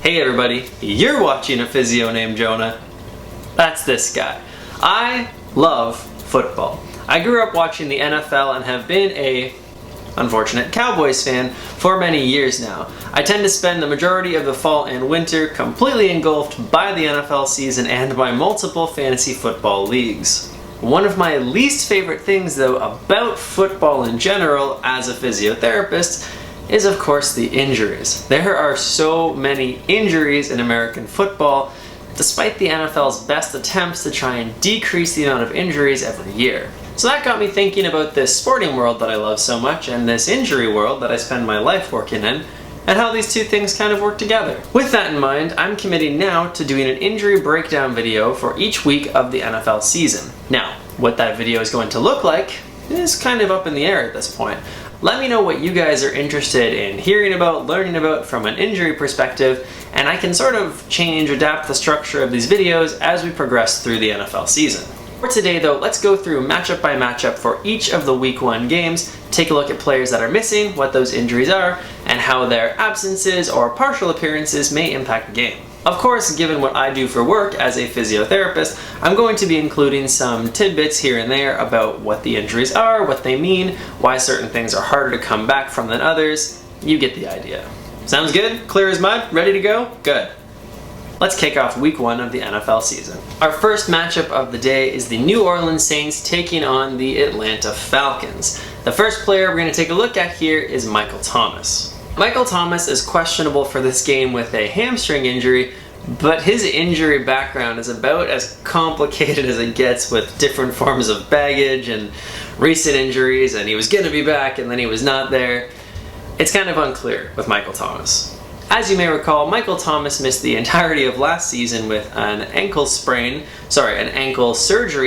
Hey everybody, you're watching A Physio Named Jonah. That's this guy. I love football. I grew up watching the NFL and have been a unfortunate Cowboys fan for many years now. I tend to spend the majority of the fall and winter completely engulfed by the NFL season and by multiple fantasy football leagues. One of my least favorite things though about football in general as a physiotherapist is of course the injuries. There are so many injuries in American football, despite the NFL's best attempts to try and decrease the amount of injuries every year. So that got me thinking about this sporting world that I love so much and this injury world that I spend my life working in, and how these two things kind of work together. With that in mind, I'm committing now to doing an injury breakdown video for each week of the NFL season. Now, what that video is going to look like is kind of up in the air at this point. Let me know what you guys are interested in hearing about, learning about from an injury perspective, and I can sort of adapt the structure of these videos as we progress through the NFL season. For today though, let's go through matchup by matchup for each of the Week 1 games, take a look at players that are missing, what those injuries are, and how their absences or partial appearances may impact the game. Of course, given what I do for work as a physiotherapist, I'm going to be including some tidbits here and there about what the injuries are, what they mean, why certain things are harder to come back from than others. You get the idea. Sounds good? Clear as mud? Ready to go? Good. Let's kick off Week 1 of the NFL season. Our first matchup of the day is the New Orleans Saints taking on the Atlanta Falcons. The first player we're going to take a look at here is Michael Thomas. Michael Thomas is questionable for this game with a hamstring injury, but his injury background is about as complicated as it gets with different forms of baggage and recent injuries, and he was going to be back and then he was not there. It's kind of unclear with Michael Thomas. As you may recall, Michael Thomas missed the entirety of last season with an ankle surgery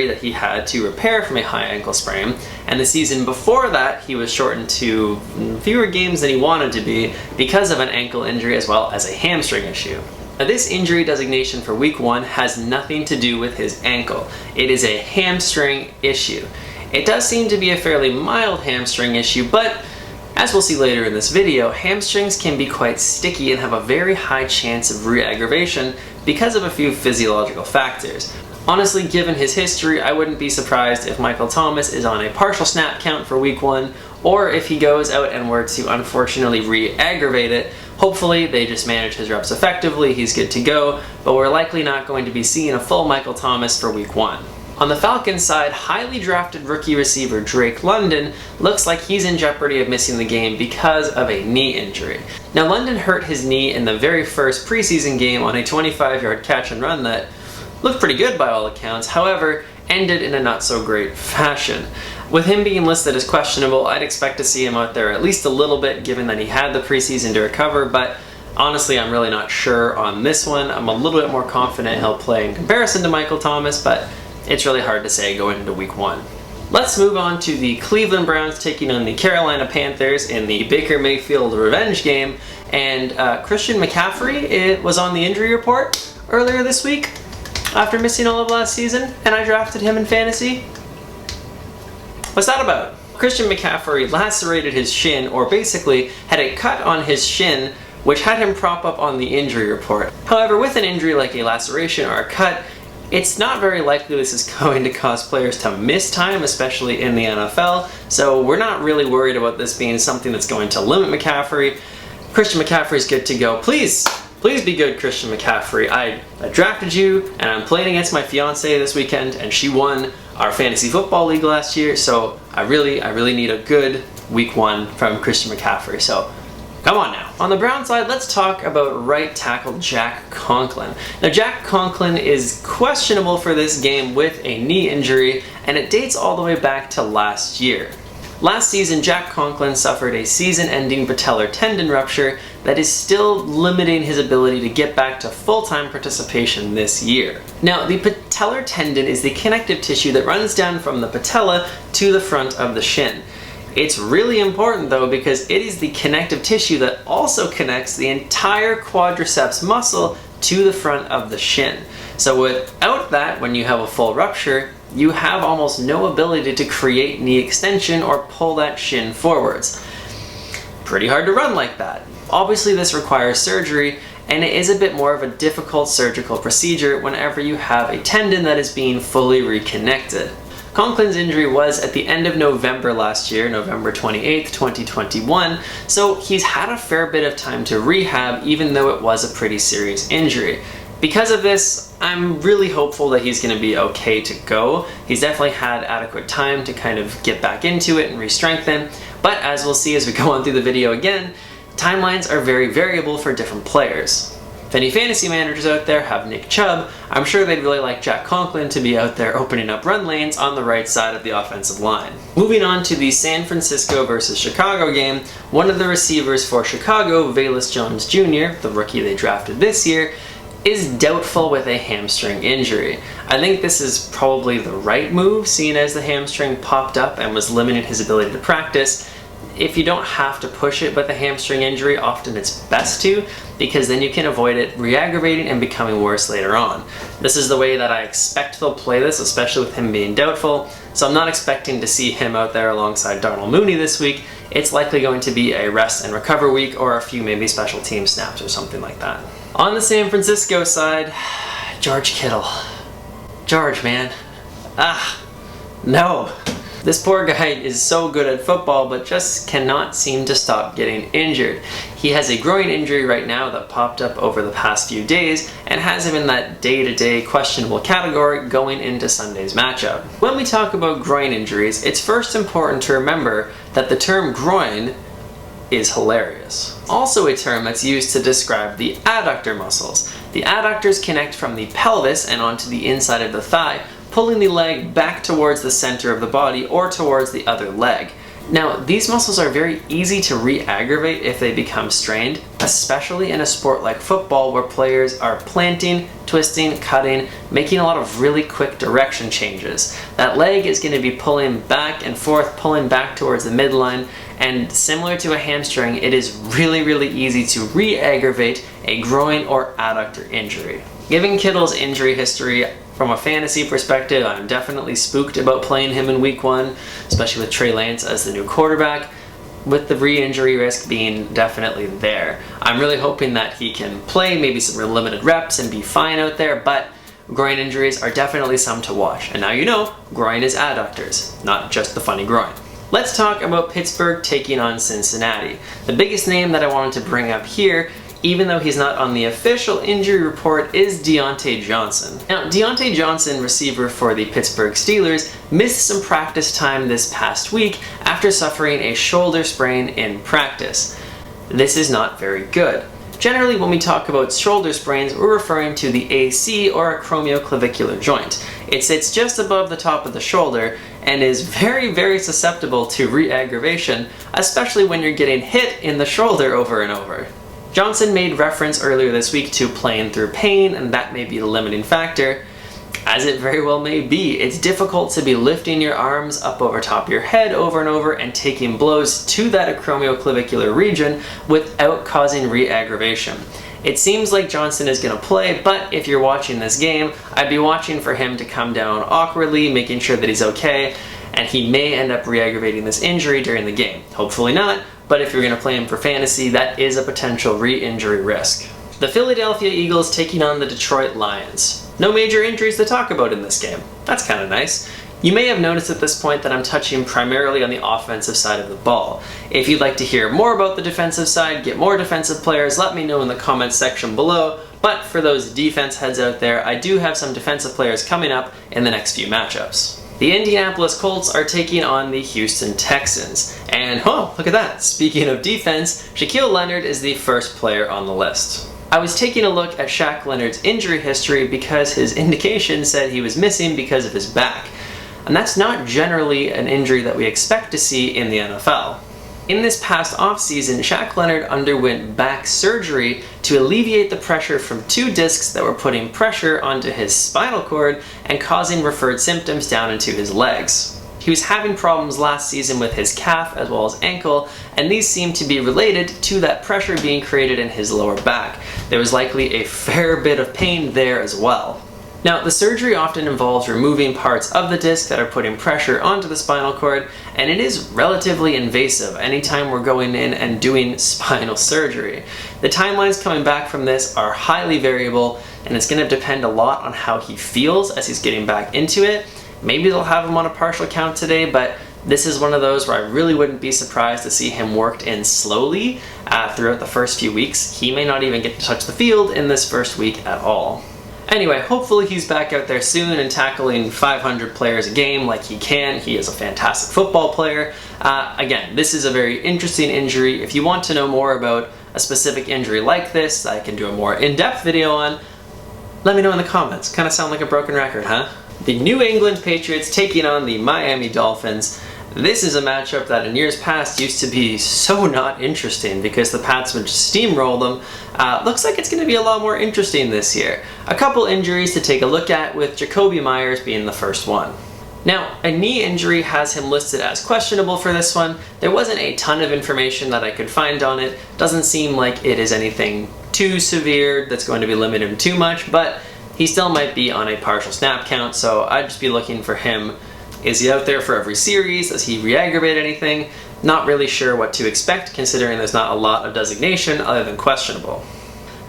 that he had to repair from a high ankle sprain, and the season before that he was shortened to fewer games than he wanted to be because of an ankle injury as well as a hamstring issue. Now, this injury designation for Week 1 has nothing to do with his ankle. It is a hamstring issue. It does seem to be a fairly mild hamstring issue, but as we'll see later in this video, hamstrings can be quite sticky and have a very high chance of re-aggravation because of a few physiological factors. Honestly, given his history, I wouldn't be surprised if Michael Thomas is on a partial snap count for Week 1, or if he goes out and were to unfortunately re-aggravate it. Hopefully they just manage his reps effectively, he's good to go, but we're likely not going to be seeing a full Michael Thomas for Week 1. On the Falcons side, highly drafted rookie receiver Drake London looks like he's in jeopardy of missing the game because of a knee injury. Now, London hurt his knee in the very first preseason game on a 25-yard catch and run that looked pretty good by all accounts, however, ended in a not so great fashion. With him being listed as questionable, I'd expect to see him out there at least a little bit given that he had the preseason to recover, but honestly, I'm really not sure on this one. I'm a little bit more confident he'll play in comparison to Michael Thomas, but it's really hard to say going into Week 1. Let's move on to the Cleveland Browns taking on the Carolina Panthers in the Baker Mayfield revenge game, and Christian McCaffrey was on the injury report earlier this week after missing all of last season, and I drafted him in fantasy. What's that about? Christian McCaffrey lacerated his shin, or basically had a cut on his shin, which had him prop up on the injury report. However, with an injury like a laceration or a cut, it's not very likely this is going to cause players to miss time, especially in the NFL, so we're not really worried about this being something that's going to limit McCaffrey. Christian McCaffrey's good to go. Please be good, Christian McCaffrey. I drafted you, and I'm playing against my fiance this weekend, and she won our fantasy football league last year, so I really need a good Week 1 from Christian McCaffrey, so come on now. On the Brown side, let's talk about right tackle Jack Conklin. Now, Jack Conklin is questionable for this game with a knee injury, and it dates all the way back to last year. Last season, Jack Conklin suffered a season-ending patellar tendon rupture that is still limiting his ability to get back to full-time participation this year. Now, the patellar tendon is the connective tissue that runs down from the patella to the front of the shin. It's really important though because it is the connective tissue that also connects the entire quadriceps muscle to the front of the shin. So without that, when you have a full rupture, you have almost no ability to create knee extension or pull that shin forwards. Pretty hard to run like that. Obviously this requires surgery, and it is a bit more of a difficult surgical procedure whenever you have a tendon that is being fully reconnected. Conklin's injury was at the end of November last year, November 28th, 2021, so he's had a fair bit of time to rehab even though it was a pretty serious injury. Because of this, I'm really hopeful that he's going to be okay to go. He's definitely had adequate time to kind of get back into it and re-strengthen, but as we'll see as we go on through the video again, timelines are very variable for different players. If any fantasy managers out there have Nick Chubb, I'm sure they'd really like Jack Conklin to be out there opening up run lanes on the right side of the offensive line. Moving on to the San Francisco versus Chicago game, one of the receivers for Chicago, Velus Jones Jr., the rookie they drafted this year, is doubtful with a hamstring injury. I think this is probably the right move, seeing as the hamstring popped up and was limiting his ability to practice. If you don't have to push it with a hamstring injury, often it's best to, because then you can avoid it re-aggravating and becoming worse later on. This is the way that I expect they'll play this, especially with him being doubtful, so I'm not expecting to see him out there alongside Darnell Mooney this week. It's likely going to be a rest and recover week or a few maybe special team snaps or something like that. On the San Francisco side, George Kittle. George, man. No. This poor guy is so good at football, but just cannot seem to stop getting injured. He has a groin injury right now that popped up over the past few days and has him in that day-to-day questionable category going into Sunday's matchup. When we talk about groin injuries, it's first important to remember that the term groin is hilarious. Also a term that's used to describe the adductor muscles. The adductors connect from the pelvis and onto the inside of the thigh, pulling the leg back towards the center of the body or towards the other leg. Now, these muscles are very easy to re-aggravate if they become strained, especially in a sport like football where players are planting, twisting, cutting, making a lot of really quick direction changes. That leg is going to be pulling back and forth, pulling back towards the midline, and similar to a hamstring, it is really easy to re-aggravate a groin or adductor injury. Given Kittle's injury history, from a fantasy perspective, I'm definitely spooked about playing him in week 1, especially with Trey Lance as the new quarterback, with the re-injury risk being definitely there. I'm really hoping that he can play maybe some real limited reps and be fine out there, but groin injuries are definitely some to watch. And now you know, groin is adductors, not just the funny groin. Let's talk about Pittsburgh taking on Cincinnati. The biggest name that I wanted to bring up here, even though he's not on the official injury report, is Diontae Johnson. Now, Diontae Johnson, receiver for the Pittsburgh Steelers, missed some practice time this past week after suffering a shoulder sprain in practice. This is not very good. Generally, when we talk about shoulder sprains, we're referring to the AC or acromioclavicular joint. It sits just above the top of the shoulder and is very susceptible to re-aggravation, especially when you're getting hit in the shoulder over and over. Johnson made reference earlier this week to playing through pain, and that may be the limiting factor. As it very well may be, it's difficult to be lifting your arms up over top of your head over and over and taking blows to that acromioclavicular region without causing re-aggravation. It seems like Johnson is going to play, but if you're watching this game, I'd be watching for him to come down awkwardly, making sure that he's okay, and he may end up re-aggravating this injury during the game. Hopefully not, but if you're going to play him for fantasy, that is a potential re-injury risk. The Philadelphia Eagles taking on the Detroit Lions. No major injuries to talk about in this game. That's kind of nice. You may have noticed at this point that I'm touching primarily on the offensive side of the ball. If you'd like to hear more about the defensive side, get more defensive players, let me know in the comments section below. But for those defense heads out there, I do have some defensive players coming up in the next few matchups. The Indianapolis Colts are taking on the Houston Texans. And oh, look at that. Speaking of defense, Shaquille Leonard is the first player on the list. I was taking a look at Shaq Leonard's injury history because his indication said he was missing because of his back. And that's not generally an injury that we expect to see in the NFL. In this past offseason, Shaq Leonard underwent back surgery to alleviate the pressure from 2 discs that were putting pressure onto his spinal cord and causing referred symptoms down into his legs. He was having problems last season with his calf as well as ankle, and these seemed to be related to that pressure being created in his lower back. There was likely a fair bit of pain there as well. Now, the surgery often involves removing parts of the disc that are putting pressure onto the spinal cord, and it is relatively invasive anytime we're going in and doing spinal surgery. The timelines coming back from this are highly variable, and it's going to depend a lot on how he feels as he's getting back into it. Maybe they'll have him on a partial count today, but this is one of those where I really wouldn't be surprised to see him worked in slowly throughout the first few weeks. He may not even get to touch the field in this first week at all. Anyway, hopefully he's back out there soon and tackling 500 players a game like he can. He is a fantastic football player. Again, this is a very interesting injury. If you want to know more about a specific injury like this, I can do a more in-depth video on. Let me know in the comments. Kind of sound like a broken record, huh? The New England Patriots taking on the Miami Dolphins. This is a matchup that in years past used to be so not interesting because the Pats would just steamroll them. Looks like it's going to be a lot more interesting this year. A couple injuries to take a look at, with Jacoby Myers being the first one. Now, a knee injury has him listed as questionable for this one. There wasn't a ton of information that I could find on it. Doesn't seem like it is anything too severe that's going to be limited him too much, but he still might be on a partial snap count, so I'd just be looking for him. Is he out there for every series? Does he re-aggravate anything? Not really sure what to expect, considering there's not a lot of designation other than questionable.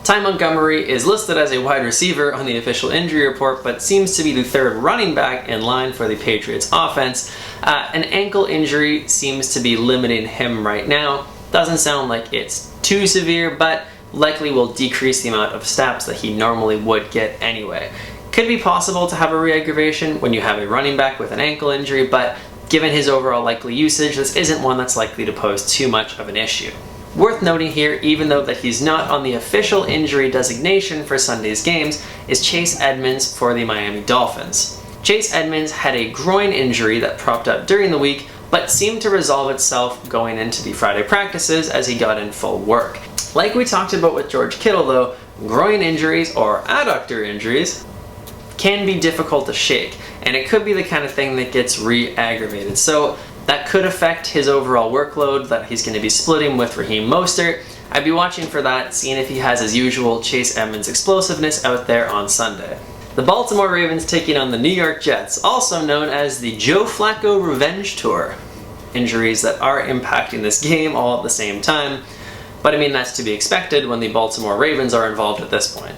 Ty Montgomery is listed as a wide receiver on the official injury report, but seems to be the third running back in line for the Patriots offense. An ankle injury seems to be limiting him right now. Doesn't sound like it's too severe, but likely will decrease the amount of snaps that he normally would get anyway. Could be possible to have a re-aggravation when you have a running back with an ankle injury, but given his overall likely usage, this isn't one that's likely to pose too much of an issue. Worth noting here, even though that he's not on the official injury designation for Sunday's games, is Chase Edmonds for the Miami Dolphins. Chase Edmonds had a groin injury that propped up during the week, but seemed to resolve itself going into the Friday practices as he got in full work. Like we talked about with George Kittle though, groin injuries or adductor injuries can be difficult to shake, and it could be the kind of thing that gets re-aggravated. So that could affect his overall workload that he's going to be splitting with Raheem Mostert. I'd be watching for that, seeing if he has his usual Chase Edmonds explosiveness out there on Sunday. The Baltimore Ravens taking on the New York Jets, also known as the Joe Flacco Revenge Tour. Injuries that are impacting this game all at the same time, but I mean that's to be expected when the Baltimore Ravens are involved at this point.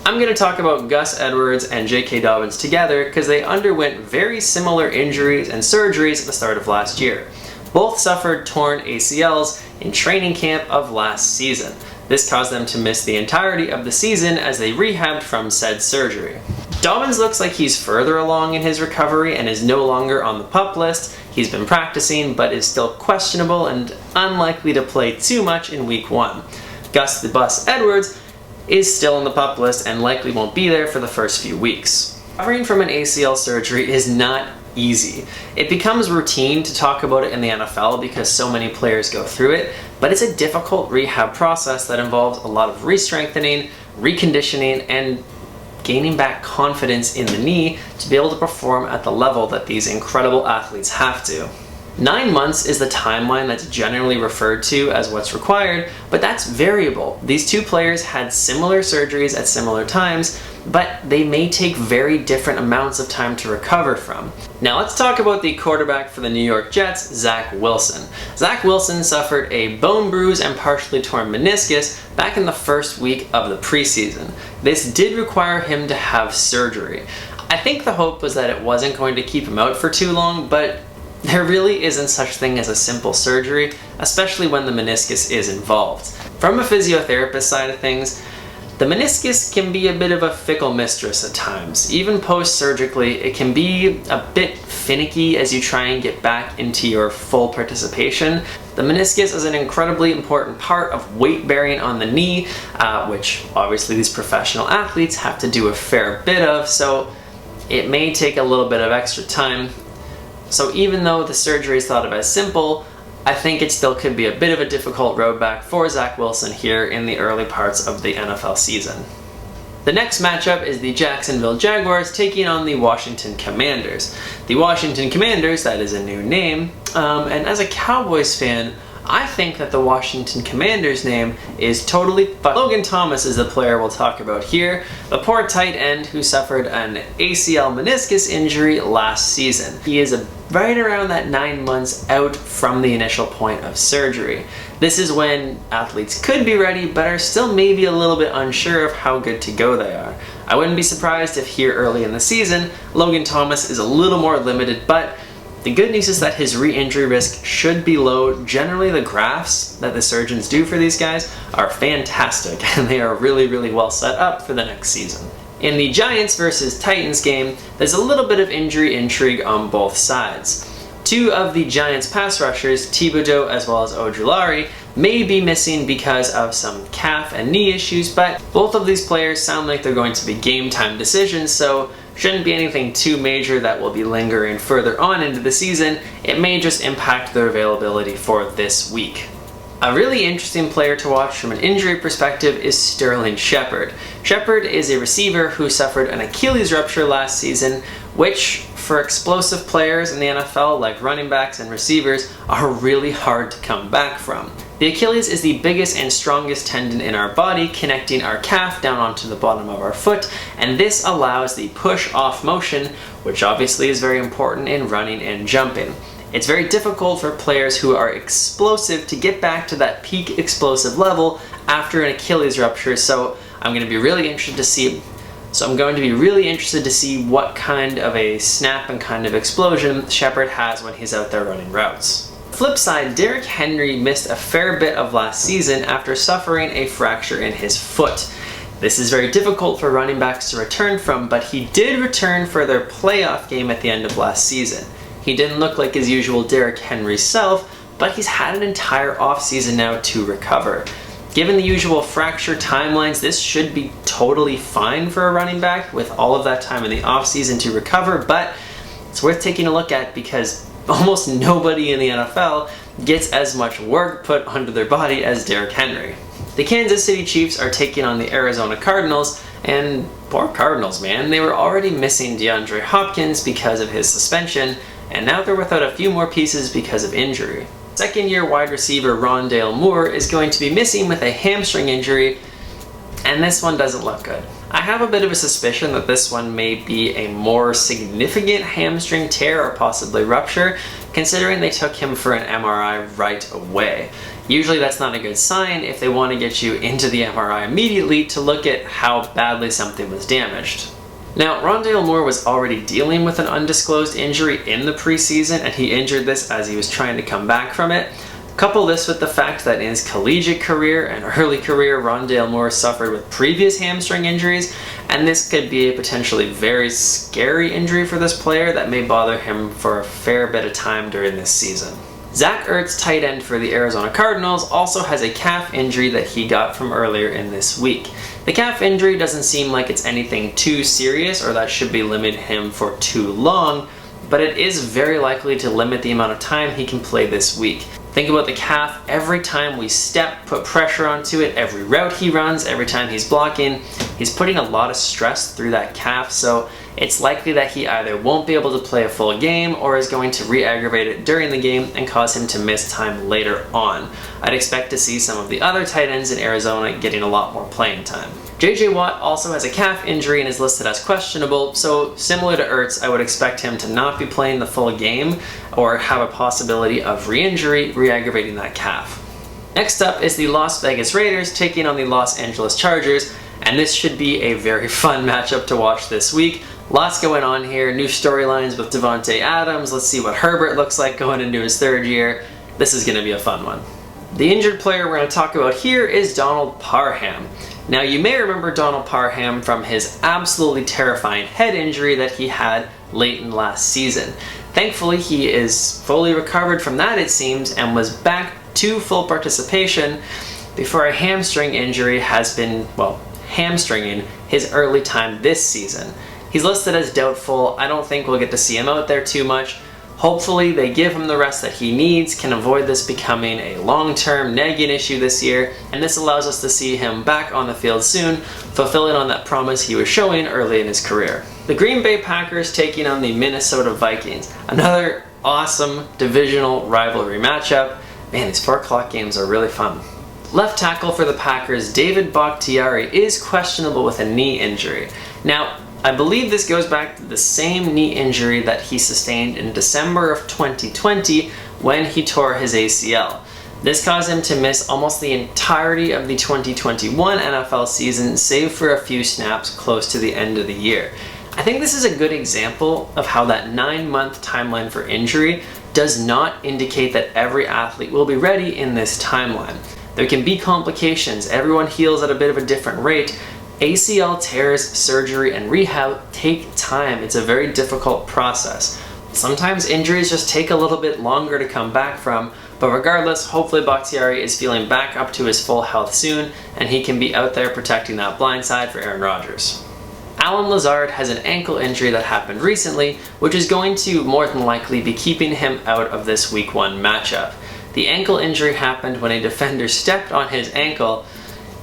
I'm going to talk about Gus Edwards and J.K. Dobbins together because they underwent very similar injuries and surgeries at the start of last year. Both suffered torn ACLs in training camp of last season. This caused them to miss the entirety of the season as they rehabbed from said surgery. Dobbins looks like he's further along in his recovery and is no longer on the PUP list. He's been practicing but is still questionable and unlikely to play too much in week 1. Gus the Bus Edwards is still on the PUP list and likely won't be there for the first few weeks. Recovering from an ACL surgery is not easy. It becomes routine to talk about it in the NFL because so many players go through it, but it's a difficult rehab process that involves a lot of re-strengthening, reconditioning, and gaining back confidence in the knee to be able to perform at the level that these incredible athletes have to. 9 months is the timeline that's generally referred to as what's required, but that's variable. These two players had similar surgeries at similar times, but they may take very different amounts of time to recover from. Now let's talk about the quarterback for the New York Jets, Zach Wilson. Zach Wilson suffered a bone bruise and partially torn meniscus back in the first week of the preseason. This did require him to have surgery. I think the hope was that it wasn't going to keep him out for too long, but there really isn't such thing as a simple surgery, especially when the meniscus is involved. From a physiotherapist side of things, the meniscus can be a bit of a fickle mistress at times. Even post-surgically, it can be a bit finicky as you try and get back into your full participation. The meniscus is an incredibly important part of weight bearing on the knee, which obviously these professional athletes have to do a fair bit of, so it may take a little bit of extra time. So even though the surgery is thought of as simple, I think it still could be a bit of a difficult road back for Zach Wilson here in the early parts of the NFL season. The next matchup is the Jacksonville Jaguars taking on the Washington Commanders. The Washington Commanders, that is a new name, and as a Cowboys fan, I think that the Washington Commanders' name is totally Logan Thomas is the player we'll talk about here, the poor tight end who suffered an ACL meniscus injury last season. He is right around that 9 months out from the initial point of surgery. This is when athletes could be ready but are still maybe a little bit unsure of how good to go they are. I wouldn't be surprised if here early in the season, Logan Thomas is a little more limited, but the good news is that his re-injury risk should be low. Generally, the grafts that the surgeons do for these guys are fantastic, and they are really, really well set up for the next season. In the Giants versus Titans game, there's a little bit of injury intrigue on both sides. Two of the Giants pass rushers, Thibodeau as well as Ojulari, may be missing because of some calf and knee issues, but both of these players sound like they're going to be game time decisions, so shouldn't be anything too major that will be lingering further on into the season. It may just impact their availability for this week. A really interesting player to watch from an injury perspective is Sterling Shepard. Shepard is a receiver who suffered an Achilles rupture last season, which for explosive players in the NFL like running backs and receivers are really hard to come back from. The Achilles is the biggest and strongest tendon in our body, connecting our calf down onto the bottom of our foot, and this allows the push-off motion, which obviously is very important in running and jumping. It's very difficult for players who are explosive to get back to that peak explosive level after an Achilles rupture, so I'm going to be really interested to see what kind of a snap and kind of explosion Shepard has when he's out there running routes. Flip side, Derrick Henry missed a fair bit of last season after suffering a fracture in his foot. This is very difficult for running backs to return from, but he did return for their playoff game at the end of last season. He didn't look like his usual Derrick Henry self, but he's had an entire offseason now to recover. Given the usual fracture timelines, this should be totally fine for a running back with all of that time in the offseason to recover, but it's worth taking a look at because almost nobody in the NFL gets as much work put onto their body as Derrick Henry. The Kansas City Chiefs are taking on the Arizona Cardinals, and poor Cardinals, man. They were already missing DeAndre Hopkins because of his suspension, and now they're without a few more pieces because of injury. Second-year wide receiver Rondale Moore is going to be missing with a hamstring injury, and this one doesn't look good. I have a bit of a suspicion that this one may be a more significant hamstring tear or possibly rupture, considering they took him for an MRI right away. Usually that's not a good sign if they want to get you into the MRI immediately to look at how badly something was damaged. Now, Rondale Moore was already dealing with an undisclosed injury in the preseason, and he injured this as he was trying to come back from it. Couple this with the fact that in his collegiate career and early career, Rondale Moore suffered with previous hamstring injuries, and this could be a potentially very scary injury for this player that may bother him for a fair bit of time during this season. Zach Ertz, tight end for the Arizona Cardinals, also has a calf injury that he got from earlier in this week. The calf injury doesn't seem like it's anything too serious or that should be limiting him for too long, but it is very likely to limit the amount of time he can play this week. Think about the calf. Every time we step, put pressure onto it, every route he runs, every time he's blocking, he's putting a lot of stress through that calf, so it's likely that he either won't be able to play a full game or is going to re-aggravate it during the game and cause him to miss time later on. I'd expect to see some of the other tight ends in Arizona getting a lot more playing time. JJ Watt also has a calf injury and is listed as questionable, so similar to Ertz, I would expect him to not be playing the full game or have a possibility of re-injury, re-aggravating that calf. Next up is the Las Vegas Raiders taking on the Los Angeles Chargers, and this should be a very fun matchup to watch this week. Lots going on here, new storylines with Devontae Adams. Let's see what Herbert looks like going into his third year. This is going to be a fun one. The injured player we're going to talk about here is Donald Parham. Now, you may remember Donald Parham from his absolutely terrifying head injury that he had late in last season. Thankfully, he is fully recovered from that, it seems, and was back to full participation before a hamstring injury has been, hamstringing his early time this season. He's listed as doubtful. I don't think we'll get to see him out there too much. Hopefully they give him the rest that he needs, can avoid this becoming a long-term nagging issue this year, and this allows us to see him back on the field soon, fulfilling on that promise he was showing early in his career. The Green Bay Packers taking on the Minnesota Vikings. Another awesome divisional rivalry matchup. Man, these 4 o'clock games are really fun. Left tackle for the Packers, David Bakhtiari, is questionable with a knee injury. Now, I believe this goes back to the same knee injury that he sustained in December of 2020 when he tore his ACL. This caused him to miss almost the entirety of the 2021 NFL season, save for a few snaps close to the end of the year. I think this is a good example of how that 9-month timeline for injury does not indicate that every athlete will be ready in this timeline. There can be complications, everyone heals at a bit of a different rate. ACL tears, surgery, and rehab take time. It's a very difficult process. Sometimes injuries just take a little bit longer to come back from, but regardless, hopefully Bakhtiari is feeling back up to his full health soon, and he can be out there protecting that blind side for Aaron Rodgers. Allen Lazard has an ankle injury that happened recently, which is going to more than likely be keeping him out of this Week 1 matchup. The ankle injury happened when a defender stepped on his ankle.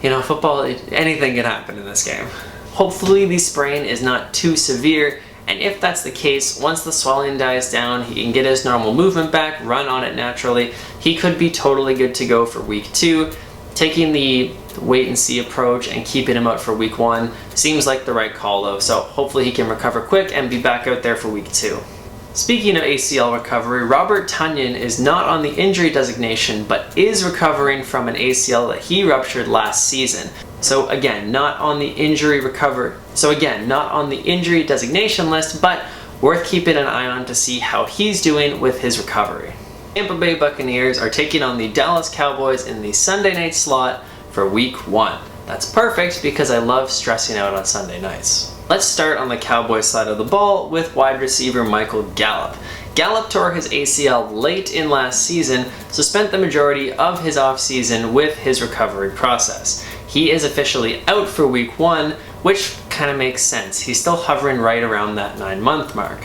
You know, football, anything can happen in this game. Hopefully the sprain is not too severe, and if that's the case, once the swelling dies down, he can get his normal movement back, run on it naturally. He could be totally good to go for Week 2. Taking the wait and see approach and keeping him out for Week 1 seems like the right call though, so hopefully he can recover quick and be back out there for Week 2. Speaking of ACL recovery, Robert Tonyan is not on the injury designation but is recovering from an ACL that he ruptured last season. So again, not on the injury designation list, but worth keeping an eye on to see how he's doing with his recovery. Tampa Bay Buccaneers are taking on the Dallas Cowboys in the Sunday night slot for Week 1. That's perfect because I love stressing out on Sunday nights. Let's start on the Cowboys side of the ball with wide receiver Michael Gallup. Gallup tore his ACL late in last season, so spent the majority of his offseason with his recovery process. He is officially out for Week 1, which kind of makes sense. He's still hovering right around that 9-month mark.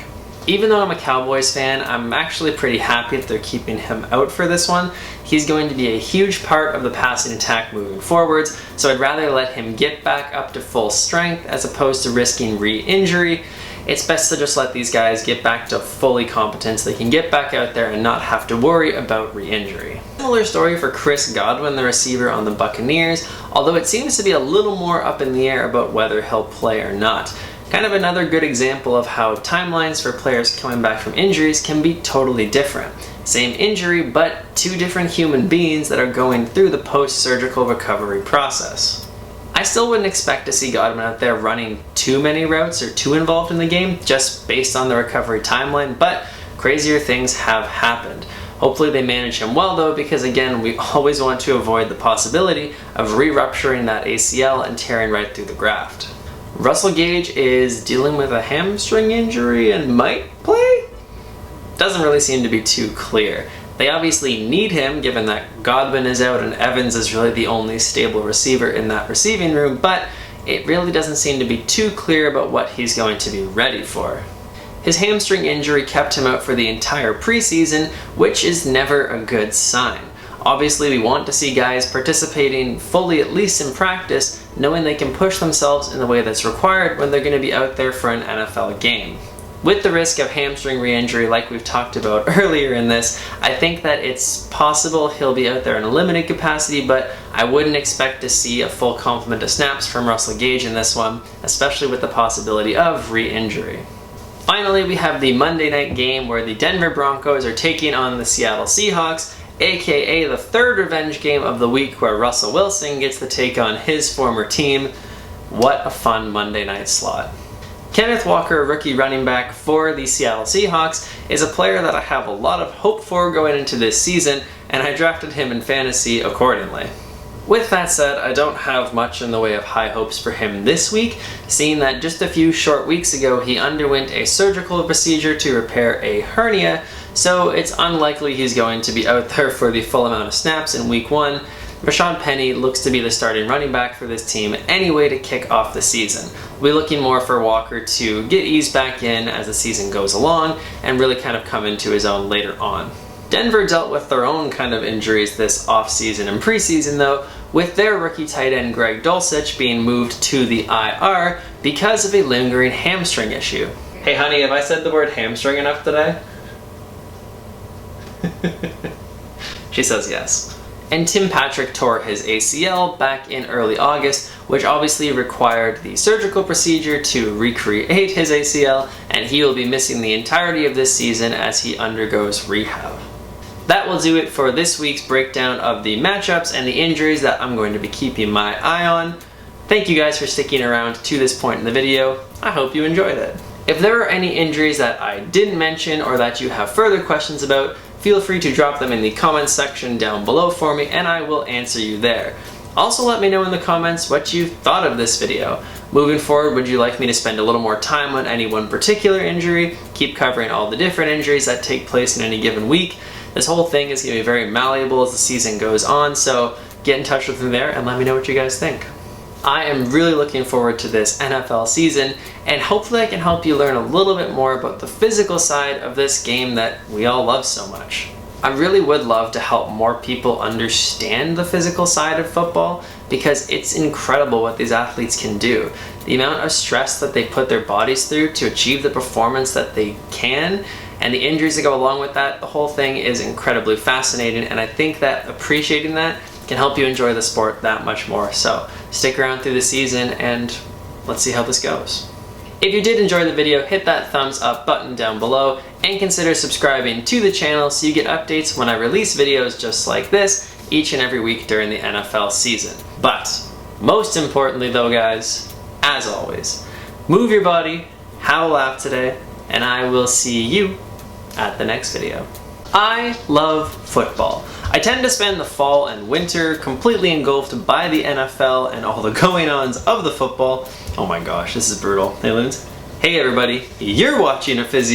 Even though I'm a Cowboys fan, I'm actually pretty happy that they're keeping him out for this one. He's going to be a huge part of the passing attack moving forwards, so I'd rather let him get back up to full strength as opposed to risking re-injury. It's best to just let these guys get back to fully competent so they can get back out there and not have to worry about re-injury. Similar story for Chris Godwin, the receiver on the Buccaneers, although it seems to be a little more up in the air about whether he'll play or not. Kind of another good example of how timelines for players coming back from injuries can be totally different. Same injury, but 2 different human beings that are going through the post-surgical recovery process. I still wouldn't expect to see Godwin out there running too many routes or too involved in the game just based on the recovery timeline, but crazier things have happened. Hopefully they manage him well though, because again, we always want to avoid the possibility of re-rupturing that ACL and tearing right through the graft. Russell Gage is dealing with a hamstring injury and might play? Doesn't really seem to be too clear. They obviously need him given that Godwin is out and Evans is really the only stable receiver in that receiving room, but it really doesn't seem to be too clear about what he's going to be ready for. His hamstring injury kept him out for the entire preseason, which is never a good sign. Obviously, we want to see guys participating fully, at least in practice, knowing they can push themselves in the way that's required when they're going to be out there for an NFL game. With the risk of hamstring re-injury like we've talked about earlier in this, I think that it's possible he'll be out there in a limited capacity, but I wouldn't expect to see a full complement of snaps from Russell Gage in this one, especially with the possibility of re-injury. Finally, we have the Monday night game where the Denver Broncos are taking on the Seattle Seahawks, aka the 3rd revenge game of the week where Russell Wilson gets to take on his former team. What a fun Monday night slot. Kenneth Walker, rookie running back for the Seattle Seahawks, is a player that I have a lot of hope for going into this season, and I drafted him in fantasy accordingly. With that said, I don't have much in the way of high hopes for him this week, seeing that just a few short weeks ago he underwent a surgical procedure to repair a hernia, so it's unlikely he's going to be out there for the full amount of snaps in Week 1. Rashad Penny looks to be the starting running back for this team anyway to kick off the season. We'll be looking more for Walker to get eased back in as the season goes along and really kind of come into his own later on. Denver dealt with their own kind of injuries this offseason and preseason though, with their rookie tight end Greg Dulcich being moved to the IR because of a lingering hamstring issue. Hey honey, have I said the word hamstring enough today? She says yes. And Tim Patrick tore his ACL back in early August, which obviously required the surgical procedure to recreate his ACL, and he will be missing the entirety of this season as he undergoes rehab. That will do it for this week's breakdown of the matchups and the injuries that I'm going to be keeping my eye on. Thank you guys for sticking around to this point in the video. I hope you enjoyed it. If there are any injuries that I didn't mention or that you have further questions about, feel free to drop them in the comments section down below for me and I will answer you there. Also let me know in the comments what you thought of this video. Moving forward, would you like me to spend a little more time on any one particular injury, keep covering all the different injuries that take place in any given week? This whole thing is going to be very malleable as the season goes on, so get in touch with me there and let me know what you guys think. I am really looking forward to this NFL season, and hopefully I can help you learn a little bit more about the physical side of this game that we all love so much. I really would love to help more people understand the physical side of football because it's incredible what these athletes can do. The amount of stress that they put their bodies through to achieve the performance that they can, and the injuries that go along with that, the whole thing is incredibly fascinating, and I think that appreciating that can help you enjoy the sport that much more. So stick around through the season and let's see how this goes. If you did enjoy the video, hit that thumbs up button down below and consider subscribing to the channel so you get updates when I release videos just like this each and every week during the NFL season. But most importantly though guys, as always, move your body, have a laugh today, and I will see you at the next video. I love football. I tend to spend the fall and winter completely engulfed by the NFL and all the going-ons of the football. Oh my gosh, this is brutal. Hey, Loons. Hey everybody, you're watching A Physio